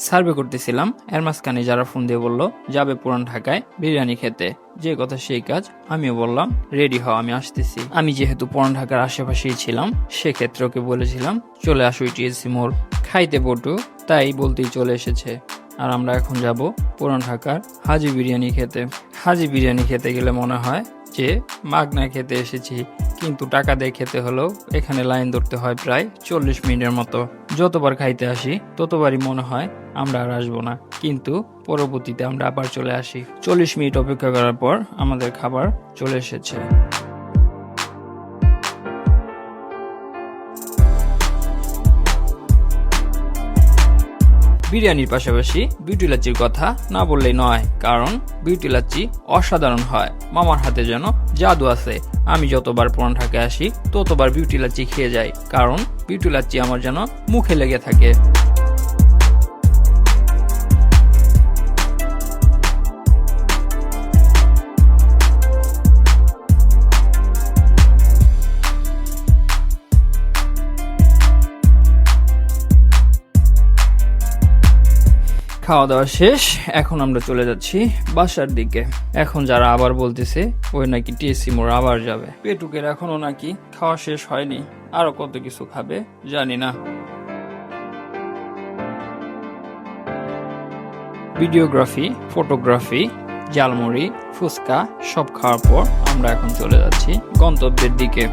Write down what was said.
Survey করতেছিলাম, এর মাঝখানে যারা ফোন দিয়ে বললো যাবে পুরান ঢাকায় বিরিয়ানি খেতে। যে কথা সেই কাজ, আমিও বললাম রেডি হও, আমি আসতেছি। আমি যেহেতু পুরান ঢাকার আশেপাশেই ছিলাম, সেক্ষেত্রে ওকে বলেছিলাম চলে আসো টিএসসি মোড় খাইতে পটু, তাই বলতেই চলে এসেছে। আর আমরা এখন যাব পুরান ঢাকার হাজি বিরিয়ানি খেতে। হাজি বিরিয়ানি খেতে গেলে মনে হয় যে মাগনা খেতে এসেছি, কিন্তু টাকা দিয়ে খেতে হলেও এখানে লাইন ধরতে হয় প্রায় 40 মিনিটের মতো। যতবার খাইতে আসি ততবারই মনে হয় আমরা আর আসবো না, কিন্তু পরবর্তীতে আমরা আবার চলে আসি। 40 মিনিট অপেক্ষা করার পর আমাদের খাবার চলে এসেছে। বিরিয়ানির পাশাপাশি বিউটি লাচ্চির কথা না বললেই নয়, কারণ বিউটি লাচ্চি অসাধারণ হয়। মামার হাতে যেন জাদু আছে। আমি যতবার পুরান ঢাকায় আসি ততবার বিউটি লাচ্চি খেয়ে যাই, কারণ বিউটি লাচ্চি আমার যেন মুখে লেগে থাকে। খাওয়া দাওয়া শেষ, এখন আমরা চলে যাচ্ছি বাসার দিকে। এখন যারা আবার বলতেছে ওই নাকি টিএসসি মোড় আবার যাবে, পেটুকের এখনো নাকি খাওয়া শেষ হয়নি, আরো কত কিছু খাবে জানি না। ভিডিওগ্রাফি, ফটোগ্রাফি, জালমুড়ি, ফুচকা সব খাওয়ার পর আমরা এখন চলে যাচ্ছি গন্তব্যের দিকে।